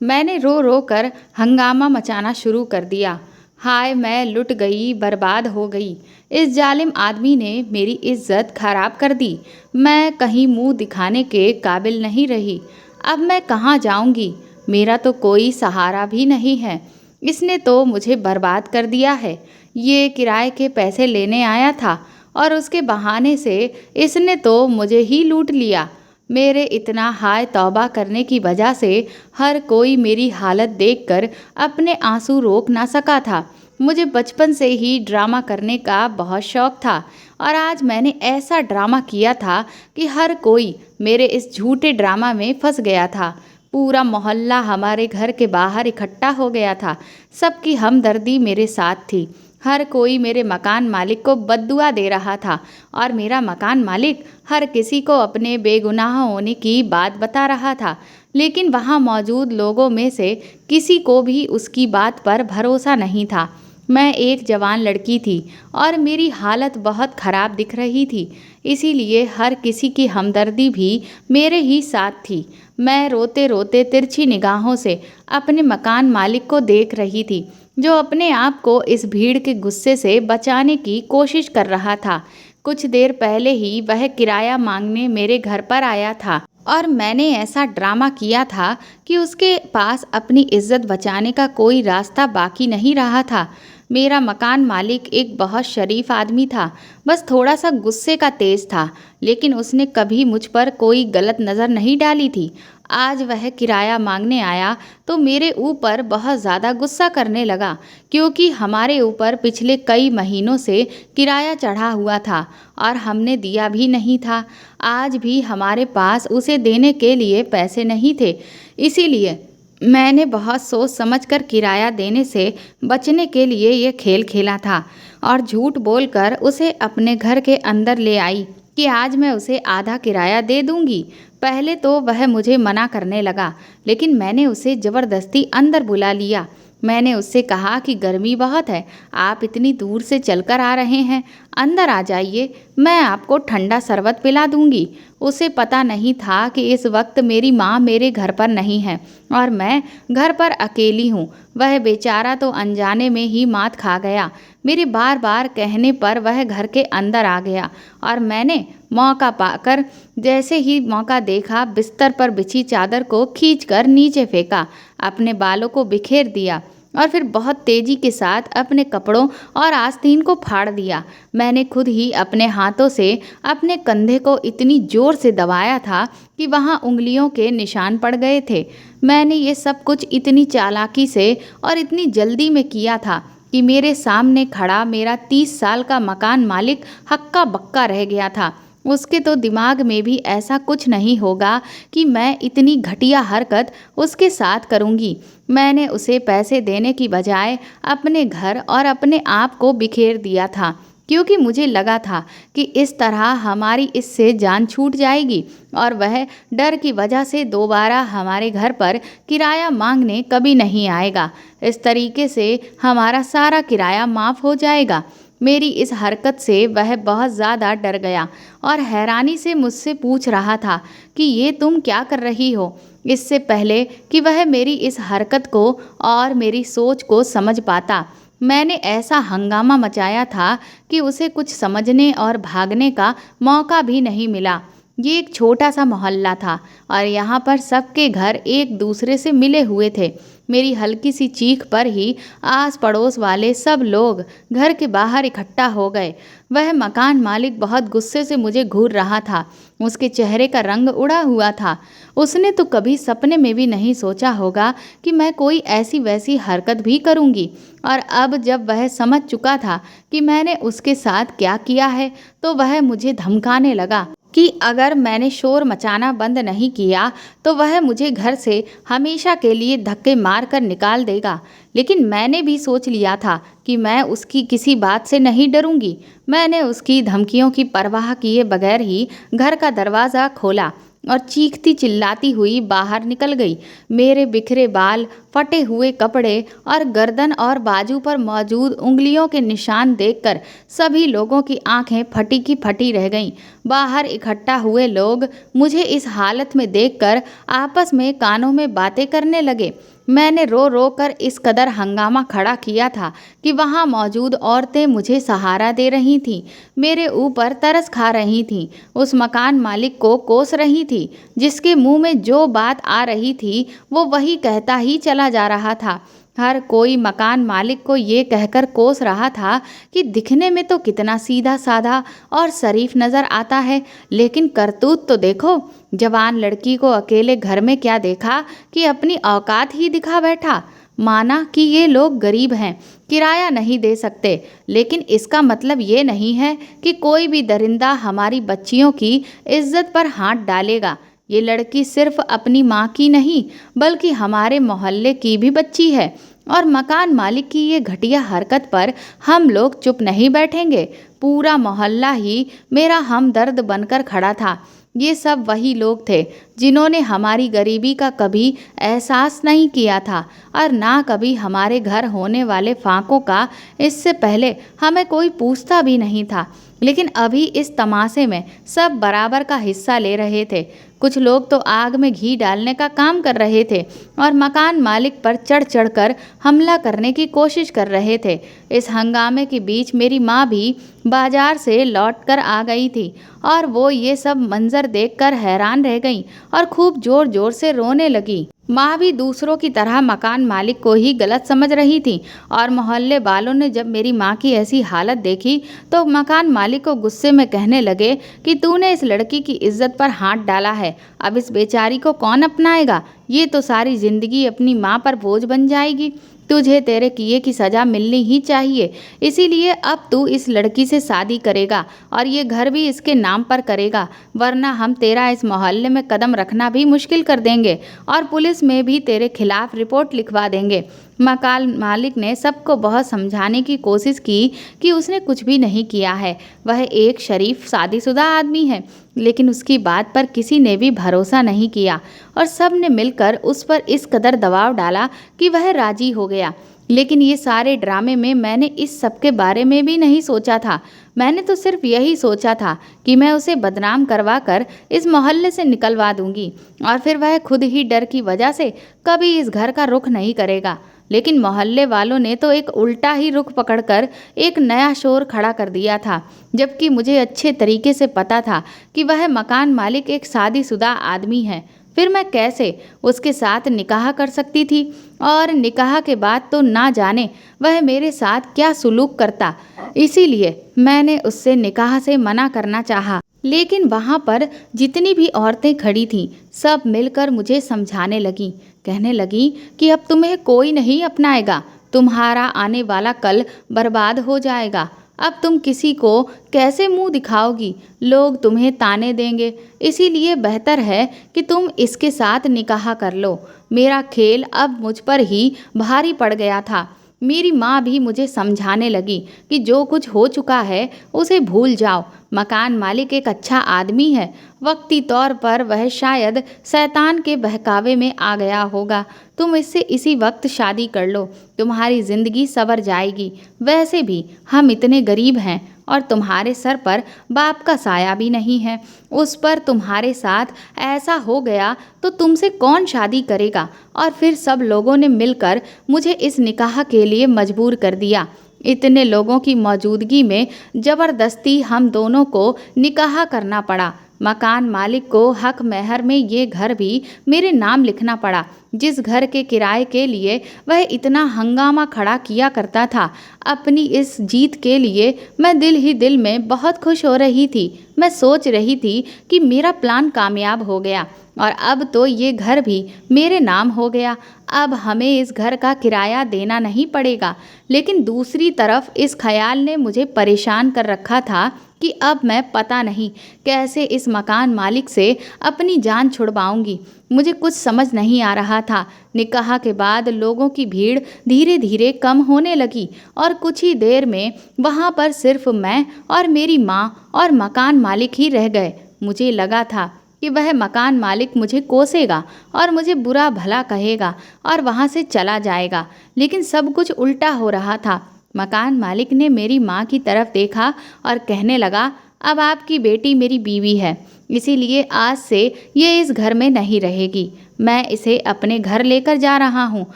मैंने रो रो कर हंगामा मचाना शुरू कर दिया। हाय मैं लुट गई, बर्बाद हो गई। इस जालिम आदमी ने मेरी इज्जत खराब कर दी। मैं कहीं मुंह दिखाने के काबिल नहीं रही। अब मैं कहाँ जाऊंगी? मेरा तो कोई सहारा भी नहीं है। इसने तो मुझे बर्बाद कर दिया है। ये किराए के पैसे लेने आया था और उसके बहाने से इसने तो मुझे ही लूट लिया। मेरे इतना हाय तौबा करने की वजह से हर कोई मेरी हालत देखकर अपने आंसू रोक ना सका था। मुझे बचपन से ही ड्रामा करने का बहुत शौक था और आज मैंने ऐसा ड्रामा किया था कि हर कोई मेरे इस झूठे ड्रामा में फंस गया था। पूरा मोहल्ला हमारे घर के बाहर इकट्ठा हो गया था। सबकी हमदर्दी मेरे साथ थी। हर कोई मेरे मकान मालिक को बद्दुआ दे रहा था और मेरा मकान मालिक हर किसी को अपने बेगुनाह होने की बात बता रहा था। लेकिन वहाँ मौजूद लोगों में से किसी को भी उसकी बात पर भरोसा नहीं था। मैं एक जवान लड़की थी और मेरी हालत बहुत ख़राब दिख रही थी, इसीलिए हर किसी की हमदर्दी भी मेरे ही साथ थी। मैं रोते रोते तिरछी निगाहों से अपने मकान मालिक को देख रही थी, जो अपने आप को इस भीड़ के गुस्से से बचाने की कोशिश कर रहा था। कुछ देर पहले ही वह किराया मांगने मेरे घर पर आया था और मैंने ऐसा ड्रामा किया था कि उसके पास अपनी इज्जत बचाने का कोई रास्ता बाकी नहीं रहा था। मेरा मकान मालिक एक बहुत शरीफ आदमी था, बस थोड़ा सा गुस्से का तेज था, लेकिन उसने कभी मुझ पर कोई गलत नज़र नहीं डाली थी। आज वह किराया मांगने आया तो मेरे ऊपर बहुत ज़्यादा गुस्सा करने लगा, क्योंकि हमारे ऊपर पिछले कई महीनों से किराया चढ़ा हुआ था और हमने दिया भी नहीं था। आज भी हमारे पास उसे देने के लिए पैसे नहीं थे, इसीलिए मैंने बहुत सोच समझकर किराया देने से बचने के लिए ये खेल खेला था और झूठ बोलकर उसे अपने घर के अंदर ले आई कि आज मैं उसे आधा किराया दे दूंगी। पहले तो वह मुझे मना करने लगा, लेकिन मैंने उसे ज़बरदस्ती अंदर बुला लिया। मैंने उससे कहा कि गर्मी बहुत है, आप इतनी दूर से चलकर आ रहे हैं, अंदर आ जाइए, मैं आपको ठंडा शरबत पिला दूंगी। उसे पता नहीं था कि इस वक्त मेरी माँ मेरे घर पर नहीं है और मैं घर पर अकेली हूँ। वह बेचारा तो अनजाने में ही मात खा गया। मेरे बार बार कहने पर वह घर के अंदर आ गया और मैंने मौका पाकर, जैसे ही मौका देखा, बिस्तर पर बिछी चादर को खींचकर नीचे फेंका, अपने बालों को बिखेर दिया और फिर बहुत तेजी के साथ अपने कपड़ों और आस्तीन को फाड़ दिया। मैंने खुद ही अपने हाथों से अपने कंधे को इतनी जोर से दबाया था कि वहाँ उंगलियों के निशान पड़ गए थे। मैंने ये सब कुछ इतनी चालाकी से और इतनी जल्दी में किया था कि मेरे सामने खड़ा मेरा 30 साल का मकान मालिक हक्का बक्का रह गया था। उसके तो दिमाग में भी ऐसा कुछ नहीं होगा कि मैं इतनी घटिया हरकत उसके साथ करूंगी। मैंने उसे पैसे देने की बजाय अपने घर और अपने आप को बिखेर दिया था, क्योंकि मुझे लगा था कि इस तरह हमारी इससे जान छूट जाएगी और वह डर की वजह से दोबारा हमारे घर पर किराया मांगने कभी नहीं आएगा। इस तरीके से हमारा सारा किराया माफ़ हो जाएगा। मेरी इस हरकत से वह बहुत ज़्यादा डर गया और हैरानी से मुझसे पूछ रहा था कि ये तुम क्या कर रही हो। इससे पहले कि वह मेरी इस हरकत को और मेरी सोच को समझ पाता, मैंने ऐसा हंगामा मचाया था कि उसे कुछ समझने और भागने का मौका भी नहीं मिला। ये एक छोटा सा मोहल्ला था और यहाँ पर सबके घर एक दूसरे से मिले हुए थे। मेरी हल्की सी चीख पर ही आस पड़ोस वाले सब लोग घर के बाहर इकट्ठा हो गए। वह मकान मालिक बहुत गुस्से से मुझे घूर रहा था। उसके चेहरे का रंग उड़ा हुआ था। उसने तो कभी सपने में भी नहीं सोचा होगा कि मैं कोई ऐसी वैसी हरकत भी करूंगी। और अब जब वह समझ चुका था कि मैंने उसके साथ क्या किया है, तो वह मुझे धमकाने लगा कि अगर मैंने शोर मचाना बंद नहीं किया तो वह मुझे घर से हमेशा के लिए धक्के मार कर निकाल देगा। लेकिन मैंने भी सोच लिया था कि मैं उसकी किसी बात से नहीं डरूंगी। मैंने उसकी धमकियों की परवाह किए बगैर ही घर का दरवाज़ा खोला और चीखती चिल्लाती हुई बाहर निकल गई। मेरे बिखरे बाल, फटे हुए कपड़े और गर्दन और बाजू पर मौजूद उंगलियों के निशान देखकर सभी लोगों की आंखें फटी की फटी रह गईं। बाहर इकट्ठा हुए लोग मुझे इस हालत में देखकर आपस में कानों में बातें करने लगे। मैंने रो रो कर इस कदर हंगामा खड़ा किया था कि वहाँ मौजूद औरतें मुझे सहारा दे रही थीं, मेरे ऊपर तरस खा रही थीं, उस मकान मालिक को कोस रही थी, जिसके मुंह में जो बात आ रही थी वो वही कहता ही चला जा रहा था। हर कोई मकान मालिक को ये कहकर कोस रहा था कि दिखने में तो कितना सीधा साधा और शरीफ नज़र आता है, लेकिन करतूत तो देखो। जवान लड़की को अकेले घर में क्या देखा कि अपनी औकात ही दिखा बैठा। माना कि ये लोग गरीब हैं, किराया नहीं दे सकते, लेकिन इसका मतलब ये नहीं है कि कोई भी दरिंदा हमारी बच्चियों की इज्जत पर हाथ डालेगा। ये लड़की सिर्फ अपनी माँ की नहीं बल्कि हमारे मोहल्ले की भी बच्ची है, और मकान मालिक की ये घटिया हरकत पर हम लोग चुप नहीं बैठेंगे। पूरा मोहल्ला ही मेरा हमदर्द बनकर खड़ा था। ये सब वही लोग थे जिन्होंने हमारी गरीबी का कभी एहसास नहीं किया था और ना कभी हमारे घर होने वाले फाकों का। इससे पहले हमें कोई पूछता भी नहीं था, लेकिन अभी इस तमाशे में सब बराबर का हिस्सा ले रहे थे। कुछ लोग तो आग में घी डालने का काम कर रहे थे और मकान मालिक पर चढ़ चढ़ कर हमला करने की कोशिश कर रहे थे। इस हंगामे के बीच मेरी माँ भी बाजार से लौट कर आ गई थी और वो ये सब मंजर देखकर हैरान रह गई और खूब जोर जोर से रोने लगी। माँ भी दूसरों की तरह मकान मालिक को ही गलत समझ रही थी और मोहल्ले वालों ने जब मेरी माँ की ऐसी हालत देखी तो मकान मालिक को गुस्से में कहने लगे कि तूने इस लड़की की इज्जत पर हाथ डाला है, अब इस बेचारी को कौन अपनाएगा? ये तो सारी जिंदगी अपनी माँ पर बोझ बन जाएगी। तुझे तेरे किए की सज़ा मिलनी ही चाहिए, इसीलिए अब तू इस लड़की से शादी करेगा और ये घर भी इसके नाम पर करेगा, वरना हम तेरा इस मोहल्ले में कदम रखना भी मुश्किल कर देंगे और पुलिस में भी तेरे खिलाफ रिपोर्ट लिखवा देंगे। मकान मालिक ने सबको बहुत समझाने की कोशिश की कि उसने कुछ भी नहीं किया है, वह एक शरीफ शादीशुदा आदमी है, लेकिन उसकी बात पर किसी ने भी भरोसा नहीं किया और सब ने मिलकर उस पर इस कदर दबाव डाला कि वह राजी हो गया। लेकिन ये सारे ड्रामे में मैंने इस सब के बारे में भी नहीं सोचा था। मैंने तो सिर्फ यही सोचा था कि मैं उसे बदनाम करवा कर इस मोहल्ले से निकलवा दूंगी और फिर वह खुद ही डर की वजह से कभी इस घर का रुख नहीं करेगा। लेकिन मोहल्ले वालों ने तो एक उल्टा ही रुख पकड़कर एक नया शोर खड़ा कर दिया था, जबकि मुझे अच्छे तरीके से पता था कि वह मकान मालिक एक शादीशुदा आदमी है। फिर मैं कैसे उसके साथ निकाह कर सकती थी, और निकाह के बाद तो ना जाने वह मेरे साथ क्या सुलूक करता। इसीलिए मैंने उससे निकाह से मना करना चाहा। लेकिन वहाँ पर जितनी भी औरतें खड़ी थीं सब मिलकर मुझे समझाने लगीं, कहने लगी कि अब तुम्हें कोई नहीं अपनाएगा, तुम्हारा आने वाला कल बर्बाद हो जाएगा। अब तुम किसी को कैसे मुंह दिखाओगी, लोग तुम्हें ताने देंगे, इसीलिए बेहतर है कि तुम इसके साथ निकाह कर लो। मेरा खेल अब मुझ पर ही भारी पड़ गया था। मेरी माँ भी मुझे समझाने लगी कि जो कुछ हो चुका है उसे भूल जाओ। मकान मालिक एक अच्छा आदमी है, वक्ती तौर पर वह शायद शैतान के बहकावे में आ गया होगा। तुम इससे इसी वक्त शादी कर लो, तुम्हारी ज़िंदगी संवर जाएगी। वैसे भी हम इतने गरीब हैं और तुम्हारे सर पर बाप का साया भी नहीं है। उस पर तुम्हारे साथ ऐसा हो गया तो तुमसे कौन शादी करेगा? और फिर सब लोगों ने मिलकर मुझे इस निकाह के लिए मजबूर कर दिया। इतने लोगों की मौजूदगी में ज़बरदस्ती हम दोनों को निकाह करना पड़ा। मकान मालिक को हक महर में ये घर भी मेरे नाम लिखना पड़ा, जिस घर के किराए के लिए वह इतना हंगामा खड़ा किया करता था। अपनी इस जीत के लिए मैं दिल ही दिल में बहुत खुश हो रही थी। मैं सोच रही थी कि मेरा प्लान कामयाब हो गया और अब तो ये घर भी मेरे नाम हो गया। अब हमें इस घर का किराया देना नहीं पड़ेगा। लेकिन दूसरी तरफ इस ख्याल ने मुझे परेशान कर रखा था कि अब मैं पता नहीं कैसे इस मकान मालिक से अपनी जान छुड़वाऊंगी। मुझे कुछ समझ नहीं आ रहा था। निकाह के बाद लोगों की भीड़ धीरे धीरे कम होने लगी और कुछ ही देर में वहाँ पर सिर्फ मैं और मेरी माँ और मकान मालिक ही रह गए। मुझे लगा था कि वह मकान मालिक मुझे कोसेगा और मुझे बुरा भला कहेगा और वहाँ से चला जाएगा, लेकिन सब कुछ उल्टा हो रहा था। मकान मालिक ने मेरी माँ की तरफ देखा और कहने लगा, अब आपकी बेटी मेरी बीवी है, इसीलिए आज से ये इस घर में नहीं रहेगी। मैं इसे अपने घर लेकर जा रहा हूँ।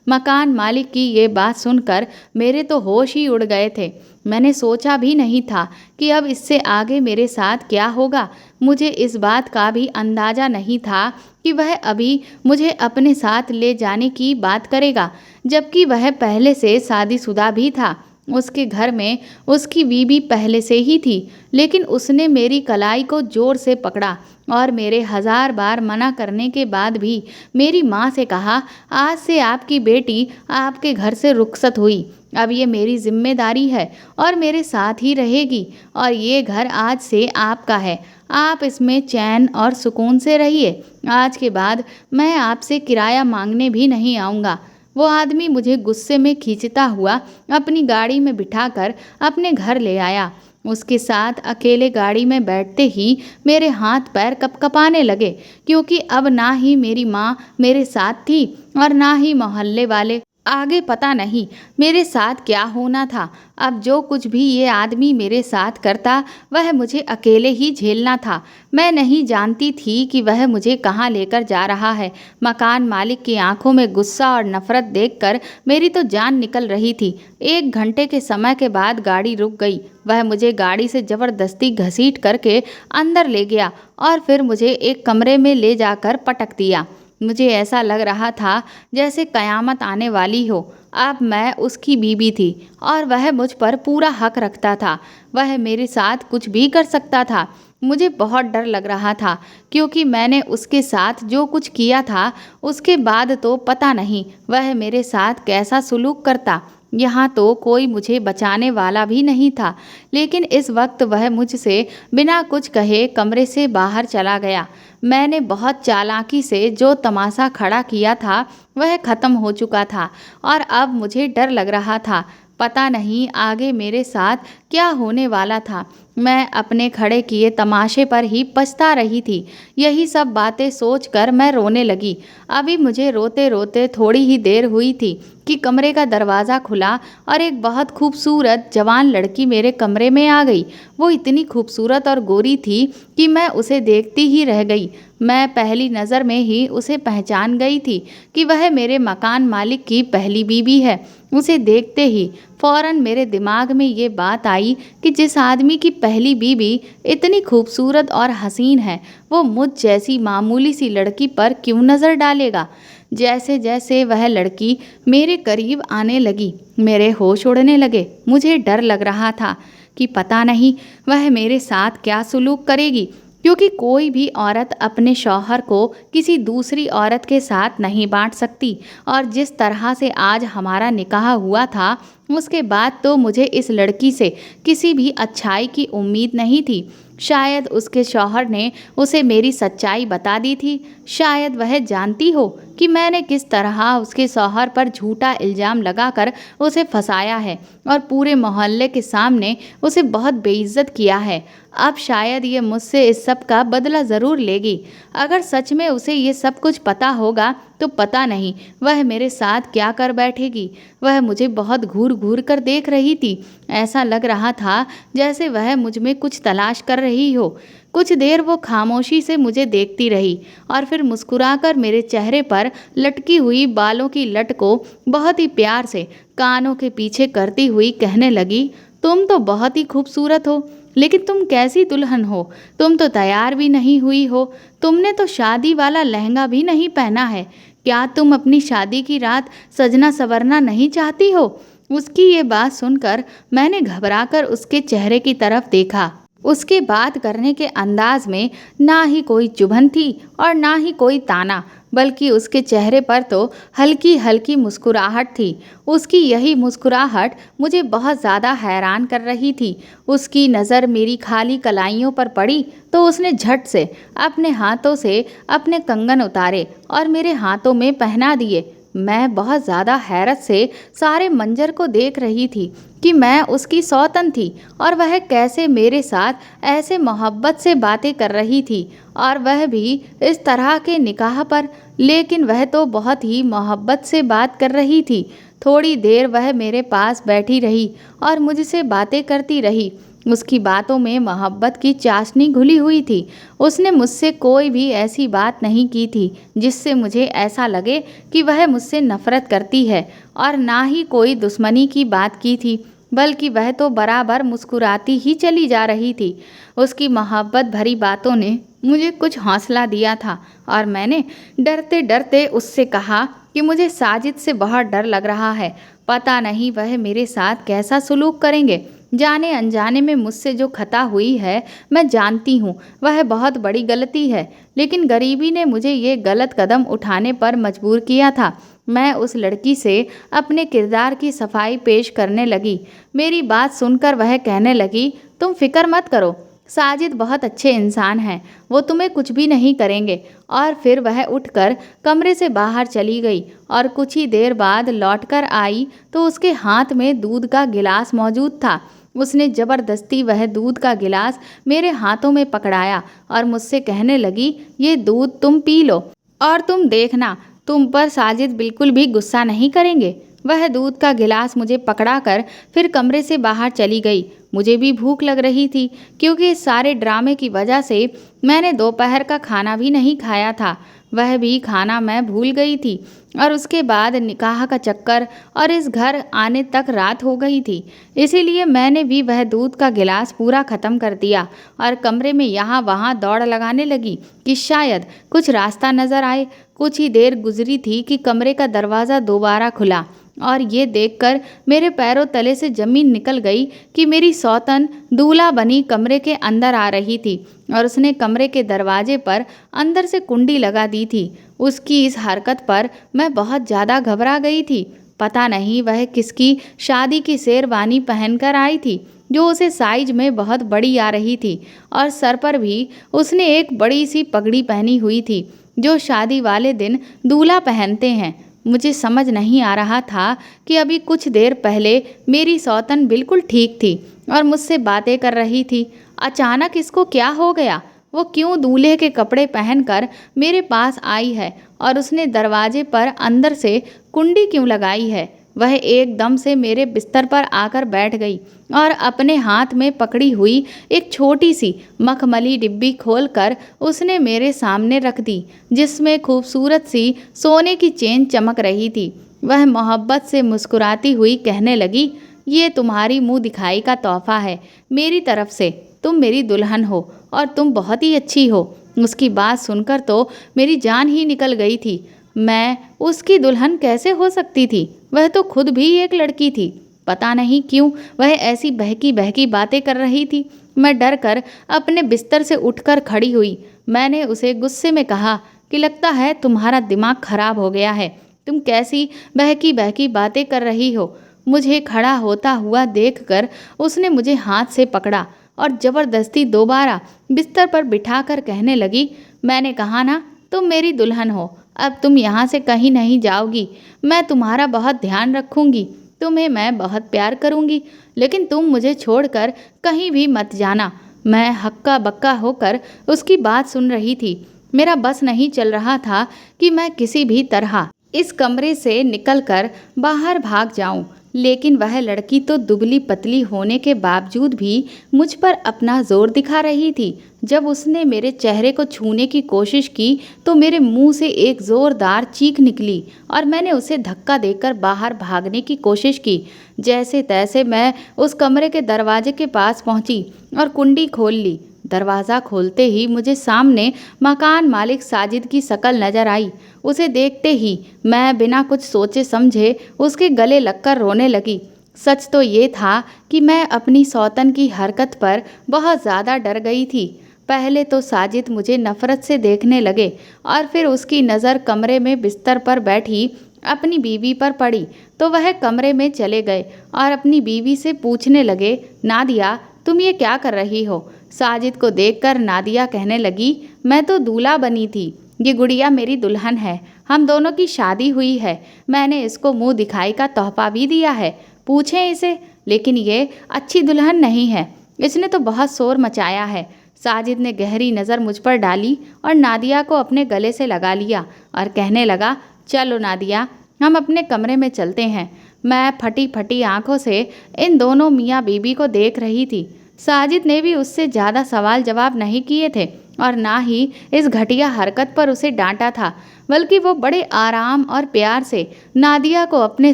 मकान मालिक की ये बात सुनकर मेरे तो होश ही उड़ गए थे। मैंने सोचा भी नहीं था कि अब इससे आगे मेरे साथ क्या होगा। मुझे इस बात का भी अंदाज़ा नहीं था कि वह अभी मुझे अपने साथ ले जाने की बात करेगा, जबकि वह पहले से शादीशुदा भी था। उसके घर में उसकी बीवी पहले से ही थी, लेकिन उसने मेरी कलाई को ज़ोर से पकड़ा और मेरे 1000 बार मना करने के बाद भी मेरी माँ से कहा, आज से आपकी बेटी आपके घर से रुखसत हुई। अब ये मेरी जिम्मेदारी है और मेरे साथ ही रहेगी, और ये घर आज से आपका है। आप इसमें चैन और सुकून से रहिए। आज के बाद मैं आपसे किराया मांगने भी नहीं आऊँगा। वो आदमी मुझे गुस्से में खींचता हुआ अपनी गाड़ी में बिठाकर अपने घर ले आया। उसके साथ अकेले गाड़ी में बैठते ही मेरे हाथ पैर कपकपाने लगे, क्योंकि अब ना ही मेरी माँ मेरे साथ थी और ना ही मोहल्ले वाले। आगे पता नहीं मेरे साथ क्या होना था। अब जो कुछ भी ये आदमी मेरे साथ करता वह मुझे अकेले ही झेलना था। मैं नहीं जानती थी कि वह मुझे कहाँ लेकर जा रहा है। मकान मालिक की आंखों में गुस्सा और नफरत देखकर मेरी तो जान निकल रही थी। 1 घंटे के समय के बाद गाड़ी रुक गई। वह मुझे गाड़ी से ज़बरदस्ती घसीट करके अंदर ले गया और फिर मुझे एक कमरे में ले जाकर पटक दिया। मुझे ऐसा लग रहा था जैसे कयामत आने वाली हो। अब मैं उसकी बीवी थी और वह मुझ पर पूरा हक रखता था। वह मेरे साथ कुछ भी कर सकता था। मुझे बहुत डर लग रहा था, क्योंकि मैंने उसके साथ जो कुछ किया था उसके बाद तो पता नहीं वह मेरे साथ कैसा सुलूक करता। यहाँ तो कोई मुझे बचाने वाला भी नहीं था, लेकिन इस वक्त वह मुझसे बिना कुछ कहे कमरे से बाहर चला गया। मैंने बहुत चालाकी से जो तमाशा खड़ा किया था वह ख़त्म हो चुका था और अब मुझे डर लग रहा था। पता नहीं आगे मेरे साथ क्या होने वाला था। मैं अपने खड़े किए तमाशे पर ही पछता रही थी। यही सब बातें सोचकर मैं रोने लगी। अभी मुझे रोते रोते थोड़ी ही देर हुई थी कि कमरे का दरवाज़ा खुला और एक बहुत खूबसूरत जवान लड़की मेरे कमरे में आ गई। वो इतनी खूबसूरत और गोरी थी कि मैं उसे देखती ही रह गई। मैं पहली नज़र में ही उसे पहचान गई थी कि वह मेरे मकान मालिक की पहली बीवी है। उसे देखते ही फ़ौरन मेरे दिमाग में ये बात आई कि जिस आदमी की पहली बीवी इतनी खूबसूरत और हसीन है, वो मुझ जैसी मामूली सी लड़की पर क्यों नज़र डालेगा। जैसे जैसे वह लड़की मेरे करीब आने लगी, मेरे होश उड़ने लगे। मुझे डर लग रहा था कि पता नहीं वह मेरे साथ क्या सुलूक करेगी, क्योंकि कोई भी औरत अपने शौहर को किसी दूसरी औरत के साथ नहीं बांट सकती। और जिस तरह से आज हमारा निकाह हुआ था, उसके बाद तो मुझे इस लड़की से किसी भी अच्छाई की उम्मीद नहीं थी। शायद उसके शौहर ने उसे मेरी सच्चाई बता दी थी। शायद वह जानती हो कि मैंने किस तरह उसके शौहर पर झूठा इल्ज़ाम लगाकर उसे फंसाया है और पूरे मोहल्ले के सामने उसे बहुत बेइज्जत किया है। अब शायद ये मुझसे इस सब का बदला ज़रूर लेगी। अगर सच में उसे ये सब कुछ पता होगा तो पता नहीं वह मेरे साथ क्या कर बैठेगी। वह मुझे बहुत घूर घूर कर देख रही थी। ऐसा लग रहा था जैसे वह मुझ में कुछ तलाश कर रही हो। कुछ देर वो खामोशी से मुझे देखती रही और फिर मुस्कुराकर मेरे चेहरे पर लटकी हुई बालों की लट को बहुत ही प्यार से कानों के पीछे करती हुई कहने लगी, तुम तो बहुत ही खूबसूरत हो, लेकिन तुम कैसी दुल्हन हो। तुम तो तैयार भी नहीं हुई हो। तुमने तो शादी वाला लहंगा भी नहीं पहना है। क्या तुम अपनी शादी की रात सजना संवरना नहीं चाहती हो। उसकी ये बात सुनकर मैंने घबराकर उसके चेहरे की तरफ देखा। उसके बात करने के अंदाज में ना ही कोई चुभन थी और ना ही कोई ताना, बल्कि उसके चेहरे पर तो हल्की हल्की मुस्कुराहट थी। उसकी यही मुस्कुराहट मुझे बहुत ज़्यादा हैरान कर रही थी। उसकी नज़र मेरी खाली कलाइयों पर पड़ी तो उसने झट से अपने हाथों से अपने कंगन उतारे और मेरे हाथों में पहना दिए। मैं बहुत ज़्यादा हैरत से सारे मंजर को देख रही थी कि मैं उसकी सौतन थी और वह कैसे मेरे साथ ऐसे मोहब्बत से बातें कर रही थी, और वह भी इस तरह के निकाह पर। लेकिन वह तो बहुत ही मोहब्बत से बात कर रही थी। थोड़ी देर वह मेरे पास बैठी रही और मुझसे बातें करती रही। उसकी बातों में मोहब्बत की चाशनी घुली हुई थी। उसने मुझसे कोई भी ऐसी बात नहीं की थी जिससे मुझे ऐसा लगे कि वह मुझसे नफरत करती है, और ना ही कोई दुश्मनी की बात की थी, बल्कि वह तो बराबर मुस्कुराती ही चली जा रही थी। उसकी मोहब्बत भरी बातों ने मुझे कुछ हौसला दिया था, और मैंने डरते डरते उससे कहा कि मुझे साजिद से बहुत डर लग रहा है। पता नहीं वह मेरे साथ कैसा सलूक करेंगे। जाने अनजाने में मुझसे जो खता हुई है, मैं जानती हूँ वह बहुत बड़ी गलती है, लेकिन गरीबी ने मुझे ये गलत कदम उठाने पर मजबूर किया था। मैं उस लड़की से अपने किरदार की सफाई पेश करने लगी। मेरी बात सुनकर वह कहने लगी, तुम फिक्र मत करो, साजिद बहुत अच्छे इंसान हैं, वो तुम्हें कुछ भी नहीं करेंगे। और फिर वह उठकर कमरे से बाहर चली गई, और कुछ ही देर बाद लौटकर आई तो उसके हाथ में दूध का गिलास मौजूद था। उसने ज़बरदस्ती वह दूध का गिलास मेरे हाथों में पकड़ाया और मुझसे कहने लगी, ये दूध तुम पी लो, और तुम देखना तुम पर साजिद बिल्कुल भी गुस्सा नहीं करेंगे। वह दूध का गिलास मुझे पकड़ाकर फिर कमरे से बाहर चली गई। मुझे भी भूख लग रही थी, क्योंकि इस सारे ड्रामे की वजह से मैंने दोपहर का खाना भी नहीं खाया था। वह भी खाना मैं भूल गई थी, और उसके बाद निकाह का चक्कर और इस घर आने तक रात हो गई थी। इसीलिए मैंने भी वह दूध का गिलास पूरा ख़त्म कर दिया और कमरे में यहाँ वहाँ दौड़ लगाने लगी कि शायद कुछ रास्ता नज़र आए। कुछ ही देर गुजरी थी कि कमरे का दरवाज़ा दोबारा खुला, और ये देखकर मेरे पैरों तले से ज़मीन निकल गई कि मेरी सौतन दूल्हा बनी कमरे के अंदर आ रही थी, और उसने कमरे के दरवाजे पर अंदर से कुंडी लगा दी थी। उसकी इस हरकत पर मैं बहुत ज़्यादा घबरा गई थी। पता नहीं वह किसकी शादी की शेरवानी पहनकर आई थी, जो उसे साइज में बहुत बड़ी आ रही थी, और सर पर भी उसने एक बड़ी सी पगड़ी पहनी हुई थी, जो शादी वाले दिन दूल्हा पहनते हैं। मुझे समझ नहीं आ रहा था कि अभी कुछ देर पहले मेरी सौतन बिल्कुल ठीक थी और मुझसे बातें कर रही थी। अचानक इसको क्या हो गया? वो क्यों दूल्हे के कपड़े पहनकर मेरे पास आई है, और उसने दरवाजे पर अंदर से कुंडी क्यों लगाई है? वह एकदम से मेरे बिस्तर पर आकर बैठ गई और अपने हाथ में पकड़ी हुई एक छोटी सी मखमली डिब्बी खोलकर उसने मेरे सामने रख दी, जिसमें खूबसूरत सी सोने की चेन चमक रही थी। वह मोहब्बत से मुस्कुराती हुई कहने लगी, ये तुम्हारी मुंह दिखाई का तोहफा है मेरी तरफ से। तुम मेरी दुल्हन हो और तुम बहुत ही अच्छी हो। उसकी बात सुनकर तो मेरी जान ही निकल गई थी। मैं उसकी दुल्हन कैसे हो सकती थी? वह तो खुद भी एक लड़की थी। पता नहीं क्यों वह ऐसी बहकी बहकी बातें कर रही थी। मैं डर कर अपने बिस्तर से उठकर खड़ी हुई। मैंने उसे गुस्से में कहा कि लगता है तुम्हारा दिमाग खराब हो गया है। तुम कैसी बहकी बहकी बातें कर रही हो? मुझे खड़ा होता हुआ देखकर उसने मुझे हाथ से पकड़ा और ज़बरदस्ती दोबारा बिस्तर पर बिठाकर कहने लगी, मैंने कहा ना तुम मेरी दुल्हन हो, अब तुम यहाँ से कहीं नहीं जाओगी। मैं तुम्हारा बहुत ध्यान रखूँगी, तुम्हें मैं बहुत प्यार करूँगी, लेकिन तुम मुझे छोड़कर कहीं भी मत जाना। मैं हक्का बक्का होकर उसकी बात सुन रही थी। मेरा बस नहीं चल रहा था कि मैं किसी भी तरह इस कमरे से निकलकर बाहर भाग जाऊं, लेकिन वह लड़की तो दुबली पतली होने के बावजूद भी मुझ पर अपना जोर दिखा रही थी। जब उसने मेरे चेहरे को छूने की कोशिश की तो मेरे मुंह से एक जोरदार चीख निकली और मैंने उसे धक्का देकर बाहर भागने की कोशिश की। जैसे तैसे मैं उस कमरे के दरवाजे के पास पहुंची और कुंडी खोल ली। दरवाज़ा खोलते ही मुझे सामने मकान मालिक साजिद की शक्ल नजर आई। उसे देखते ही मैं बिना कुछ सोचे समझे उसके गले लगकर रोने लगी। सच तो ये था कि मैं अपनी सौतन की हरकत पर बहुत ज़्यादा डर गई थी। पहले तो साजिद मुझे नफ़रत से देखने लगे और फिर उसकी नज़र कमरे में बिस्तर पर बैठी अपनी बीवी पर पड़ी तो वह कमरे में चले गए और अपनी बीवी से पूछने लगे, नादिया तुम ये क्या कर रही हो? साजिद को देखकर नादिया कहने लगी, मैं तो दूल्हा बनी थी, ये गुड़िया मेरी दुल्हन है, हम दोनों की शादी हुई है, मैंने इसको मुंह दिखाई का तोहफा भी दिया है, पूछें इसे, लेकिन ये अच्छी दुल्हन नहीं है, इसने तो बहुत शोर मचाया है। साजिद ने गहरी नज़र मुझ पर डाली और नादिया को अपने गले से लगा लिया और कहने लगा, चलो नादिया हम अपने कमरे में चलते हैं। मैं फटी फटी आंखों से इन दोनों मियाँ बीबी को देख रही थी। साजिद ने भी उससे ज़्यादा सवाल जवाब नहीं किए थे और ना ही इस घटिया हरकत पर उसे डांटा था, बल्कि वो बड़े आराम और प्यार से नादिया को अपने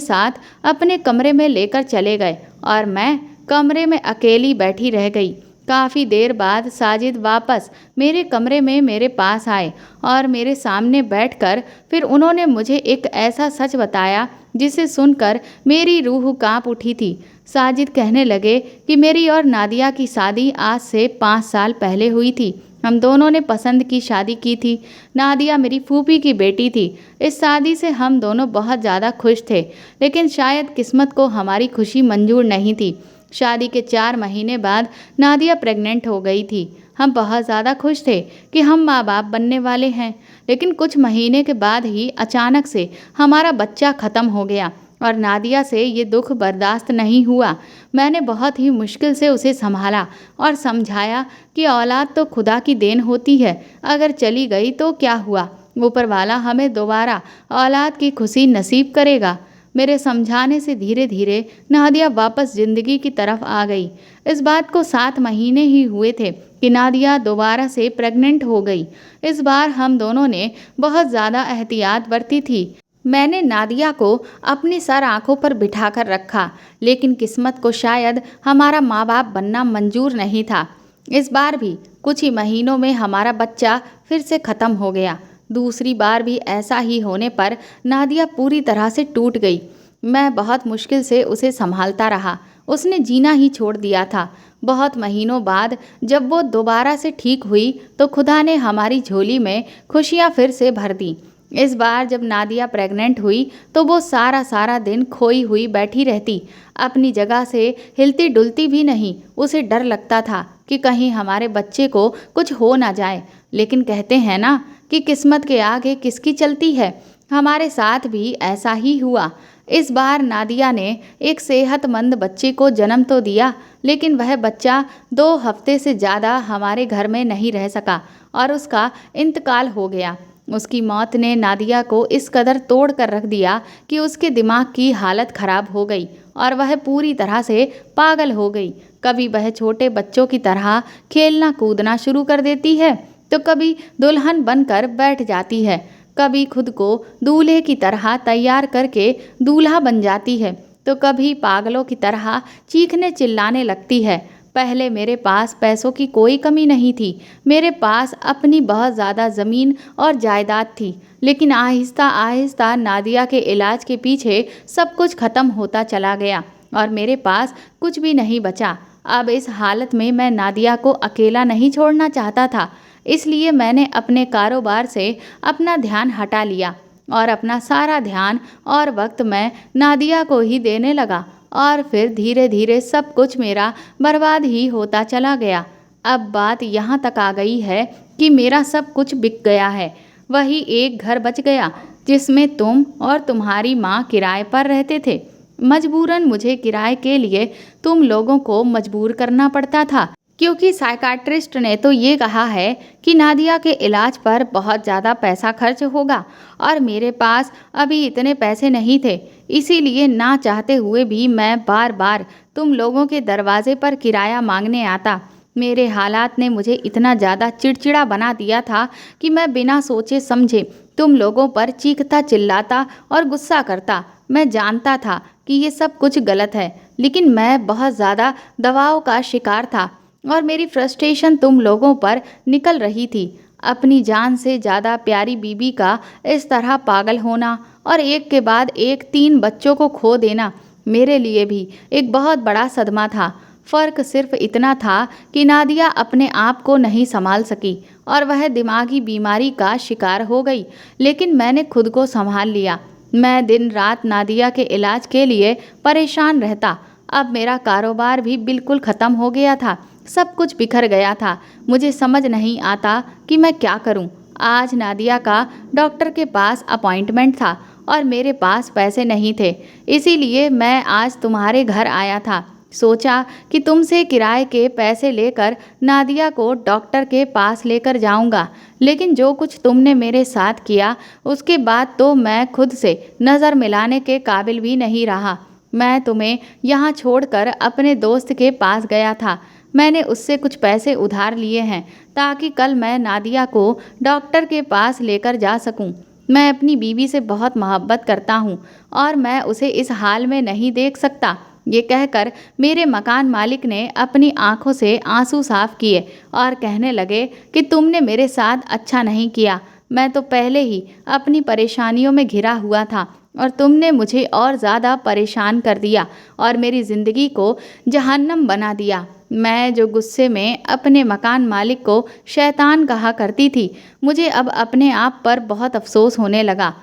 साथ अपने कमरे में लेकर चले गए और मैं कमरे में अकेली बैठी रह गई। काफ़ी देर बाद साजिद वापस मेरे कमरे में मेरे पास आए और मेरे सामने बैठकर फिर उन्होंने मुझे एक ऐसा सच बताया जिसे सुनकर मेरी रूह कांप उठी थी। साजिद कहने लगे कि मेरी और नादिया की शादी आज से 5 साल पहले हुई थी। हम दोनों ने पसंद की शादी की थी। नादिया मेरी फूफी की बेटी थी। इस शादी से हम दोनों बहुत ज़्यादा खुश थे, लेकिन शायद किस्मत को हमारी खुशी मंजूर नहीं थी। शादी के 4 महीने बाद नादिया प्रेग्नेंट हो गई थी। हम बहुत ज़्यादा खुश थे कि हम माँ बाप बनने वाले हैं, लेकिन कुछ महीने के बाद ही अचानक से हमारा बच्चा ख़त्म हो गया और नादिया से ये दुख बर्दाश्त नहीं हुआ। मैंने बहुत ही मुश्किल से उसे संभाला और समझाया कि औलाद तो खुदा की देन होती है, अगर चली गई तो क्या हुआ, ऊपर वाला हमें दोबारा औलाद की खुशी नसीब करेगा। मेरे समझाने से धीरे धीरे नादिया वापस ज़िंदगी की तरफ आ गई। इस बात को 7 महीने ही हुए थे कि नादिया दोबारा से प्रेग्नेंट हो गई। इस बार हम दोनों ने बहुत ज़्यादा एहतियात बरती थी। मैंने नादिया को अपनी सर आंखों पर बिठाकर रखा, लेकिन किस्मत को शायद हमारा माँ बाप बनना मंजूर नहीं था। इस बार भी कुछ ही महीनों में हमारा बच्चा फिर से ख़त्म हो गया। दूसरी बार भी ऐसा ही होने पर नादिया पूरी तरह से टूट गई। मैं बहुत मुश्किल से उसे संभालता रहा। उसने जीना ही छोड़ दिया था। बहुत महीनों बाद जब वो दोबारा से ठीक हुई तो खुदा ने हमारी झोली में खुशियाँ फिर से भर दी। इस बार जब नादिया प्रेग्नेंट हुई तो वो सारा दिन खोई हुई बैठी रहती, अपनी जगह से हिलती डुलती भी नहीं। उसे डर लगता था कि कहीं हमारे बच्चे को कुछ हो ना जाए, लेकिन कहते हैं ना कि किस्मत के आगे किसकी चलती है। हमारे साथ भी ऐसा ही हुआ। इस बार नादिया ने एक सेहतमंद बच्चे को जन्म तो दिया, लेकिन वह बच्चा 2 हफ्ते से ज़्यादा हमारे घर में नहीं रह सका और उसका इंतकाल हो गया। उसकी मौत ने नादिया को इस कदर तोड़ कर रख दिया कि उसके दिमाग की हालत खराब हो गई और वह पूरी तरह से पागल हो गई। कभी वह छोटे बच्चों की तरह खेलना कूदना शुरू कर देती है, तो कभी दुल्हन बनकर बैठ जाती है, कभी खुद को दूल्हे की तरह तैयार करके दूल्हा बन जाती है, तो कभी पागलों की तरह चीखने चिल्लाने लगती है। पहले मेरे पास पैसों की कोई कमी नहीं थी। मेरे पास अपनी बहुत ज़्यादा ज़मीन और जायदाद थी, लेकिन आहिस्ता आहिस्ता नादिया के इलाज के पीछे सब कुछ ख़त्म होता चला गया और मेरे पास कुछ भी नहीं बचा। अब इस हालत में मैं नादिया को अकेला नहीं छोड़ना चाहता था, इसलिए मैंने अपने कारोबार से अपना ध्यान हटा लिया और अपना सारा ध्यान और वक्त मैं नादिया को ही देने लगा और फिर धीरे धीरे सब कुछ मेरा बर्बाद ही होता चला गया। अब बात यहाँ तक आ गई है कि मेरा सब कुछ बिक गया है। वही एक घर बच गया जिसमें तुम और तुम्हारी माँ किराए पर रहते थे। मजबूरन मुझे किराए के लिए तुम लोगों को मजबूर करना पड़ता था, क्योंकि साइकाट्रिस्ट ने तो ये कहा है कि नादिया के इलाज पर बहुत ज़्यादा पैसा खर्च होगा और मेरे पास अभी इतने पैसे नहीं थे। इसीलिए ना चाहते हुए भी मैं बार बार तुम लोगों के दरवाजे पर किराया मांगने आता। मेरे हालात ने मुझे इतना ज़्यादा चिड़चिड़ा बना दिया था कि मैं बिना सोचे समझे तुम लोगों पर चीखता चिल्लाता और गुस्सा करता। मैं जानता था कि ये सब कुछ गलत है, लेकिन मैं बहुत ज़्यादा दबाव का शिकार था और मेरी फ्रस्ट्रेशन तुम लोगों पर निकल रही थी। अपनी जान से ज़्यादा प्यारी बीबी का इस तरह पागल होना और एक के बाद एक 3 बच्चों को खो देना मेरे लिए भी एक बहुत बड़ा सदमा था। फ़र्क सिर्फ इतना था कि नादिया अपने आप को नहीं संभाल सकी और वह दिमागी बीमारी का शिकार हो गई, लेकिन मैंने खुद को संभाल लिया। मैं दिन रात नादिया के इलाज के लिए परेशान रहता। अब मेरा कारोबार भी बिल्कुल ख़त्म हो गया था, सब कुछ बिखर गया था। मुझे समझ नहीं आता कि मैं क्या करूं। आज नादिया का डॉक्टर के पास अपॉइंटमेंट था और मेरे पास पैसे नहीं थे, इसीलिए मैं आज तुम्हारे घर आया था। सोचा कि तुमसे किराए के पैसे लेकर नादिया को डॉक्टर के पास लेकर जाऊंगा, लेकिन जो कुछ तुमने मेरे साथ किया उसके बाद तो मैं खुद से नज़र मिलाने के काबिल भी नहीं रहा। मैं तुम्हें यहाँ छोड़कर अपने दोस्त के पास गया था। मैंने उससे कुछ पैसे उधार लिए हैं ताकि कल मैं नादिया को डॉक्टर के पास लेकर जा सकूं। मैं अपनी बीवी से बहुत मोहब्बत करता हूं और मैं उसे इस हाल में नहीं देख सकता। ये कहकर मेरे मकान मालिक ने अपनी आंखों से आंसू साफ किए और कहने लगे कि तुमने मेरे साथ अच्छा नहीं किया। मैं तो पहले ही अपनी परेशानियों में घिरा हुआ था और तुमने मुझे और ज़्यादा परेशान कर दिया और मेरी ज़िंदगी को जहन्नम बना दिया। मैं जो गुस्से में अपने मकान मालिक को शैतान कहा करती थी, मुझे अब अपने आप पर बहुत अफसोस होने लगा।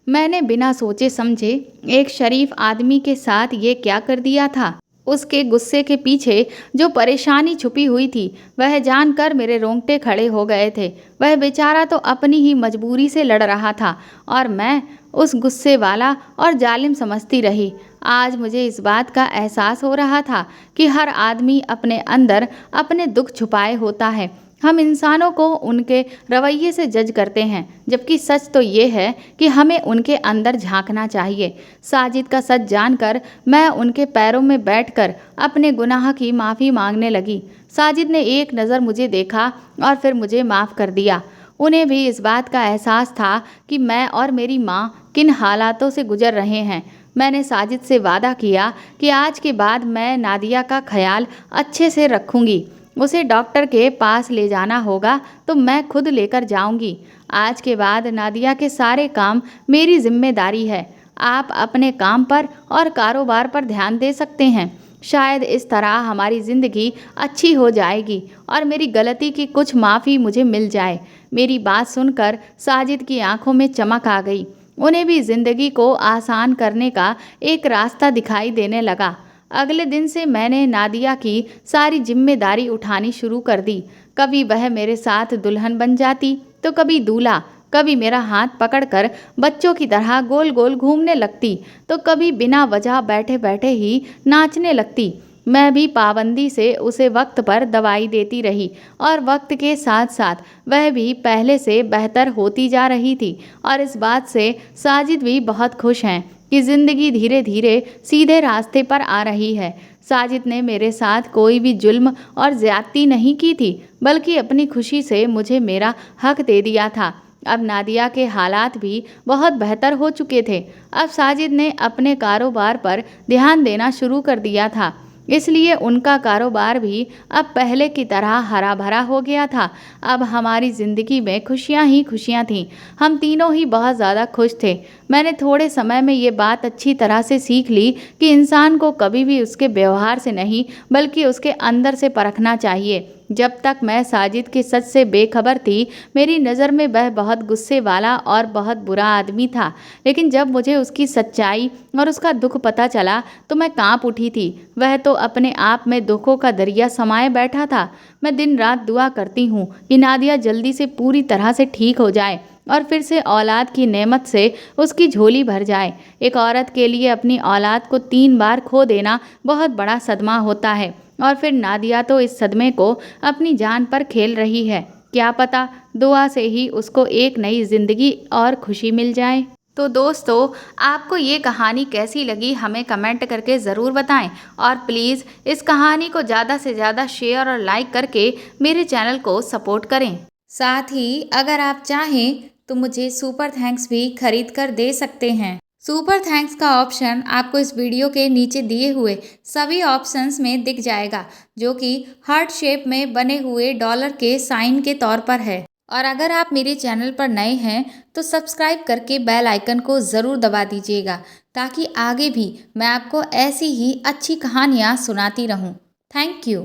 मैंने बिना सोचे समझे एक शरीफ आदमी के साथ ये क्या कर दिया था। उसके गुस्से के पीछे जो परेशानी छुपी हुई थी वह जानकर मेरे रोंगटे खड़े हो गए थे। वह बेचारा तो अपनी ही मजबूरी से लड़ रहा था और मैं उस गुस्से वाला और जालिम समझती रही। आज मुझे इस बात का एहसास हो रहा था कि हर आदमी अपने अंदर अपने दुख छुपाए होता है। हम इंसानों को उनके रवैये से जज करते हैं, जबकि सच तो ये है कि हमें उनके अंदर झांकना चाहिए। साजिद का सच जानकर मैं उनके पैरों में बैठकर अपने गुनाह की माफ़ी मांगने लगी। साजिद ने एक नज़र मुझे देखा और फिर मुझे माफ़ कर दिया। उन्हें भी इस बात का एहसास था कि मैं और मेरी माँ किन हालातों से गुजर रहे हैं। मैंने साजिद से वादा किया कि आज के बाद मैं नादिया का ख्याल अच्छे से रखूँगी। उसे डॉक्टर के पास ले जाना होगा तो मैं खुद लेकर जाऊंगी। आज के बाद नादिया के सारे काम मेरी जिम्मेदारी है। आप अपने काम पर और कारोबार पर ध्यान दे सकते हैं। शायद इस तरह हमारी ज़िंदगी अच्छी हो जाएगी और मेरी गलती की कुछ माफ़ी मुझे मिल जाए। मेरी बात सुनकर साजिद की आंखों में चमक आ गई। उन्हें भी ज़िंदगी को आसान करने का एक रास्ता दिखाई देने लगा। अगले दिन से मैंने नादिया की सारी जिम्मेदारी उठानी शुरू कर दी। कभी वह मेरे साथ दुल्हन बन जाती तो कभी दूल्हा, कभी मेरा हाथ पकड़कर बच्चों की तरह गोल गोल घूमने लगती तो कभी बिना वजह बैठे बैठे ही नाचने लगती। मैं भी पाबंदी से उसे वक्त पर दवाई देती रही और वक्त के साथ साथ वह भी पहले से बेहतर होती जा रही थी और इस बात से साजिद भी बहुत खुश हैं कि ज़िंदगी धीरे धीरे सीधे रास्ते पर आ रही है। साजिद ने मेरे साथ कोई भी जुल्म और ज़्यादती नहीं की थी, बल्कि अपनी खुशी से मुझे मेरा हक दे दिया था। अब नादिया के हालात भी बहुत बेहतर हो चुके थे। अब साजिद ने अपने कारोबार पर ध्यान देना शुरू कर दिया था, इसलिए उनका कारोबार भी अब पहले की तरह हरा भरा हो गया था। अब हमारी ज़िंदगी में खुशियाँ ही खुशियाँ थीं। हम तीनों ही बहुत ज़्यादा खुश थे। मैंने थोड़े समय में ये बात अच्छी तरह से सीख ली कि इंसान को कभी भी उसके व्यवहार से नहीं बल्कि उसके अंदर से परखना चाहिए। जब तक मैं साजिद के सच से बेखबर थी, मेरी नज़र में वह बहुत गुस्से वाला और बहुत बुरा आदमी था। लेकिन जब मुझे उसकी सच्चाई और उसका दुख पता चला तो मैं कांप उठी थी। वह तो अपने आप में दुखों का दरिया समाये बैठा था। मैं दिन रात दुआ करती हूँ कि नादिया जल्दी से पूरी तरह से ठीक हो जाए और फिर से औलाद की नेमत से उसकी झोली भर जाए। एक औरत के लिए अपनी औलाद को 3 बार खो देना बहुत बड़ा सदमा होता है और फिर नादिया तो इस सदमे को अपनी जान पर खेल रही है। क्या पता दुआ से ही उसको एक नई ज़िंदगी और खुशी मिल जाए। तो दोस्तों, आपको ये कहानी कैसी लगी हमें कमेंट करके ज़रूर बताएं और प्लीज़ इस कहानी को ज़्यादा से ज़्यादा शेयर और लाइक करके मेरे चैनल को सपोर्ट करें। साथ ही अगर आप चाहें तो मुझे सुपर थैंक्स भी खरीद कर दे सकते हैं। सुपर थैंक्स का ऑप्शन आपको इस वीडियो के नीचे दिए हुए सभी ऑप्शंस में दिख जाएगा, जो कि हार्ट शेप में बने हुए डॉलर के साइन के तौर पर है। और अगर आप मेरे चैनल पर नए हैं तो सब्सक्राइब करके बेल आइकन को ज़रूर दबा दीजिएगा, ताकि आगे भी मैं आपको ऐसी ही अच्छी कहानियाँ सुनाती रहूँ। Thank you.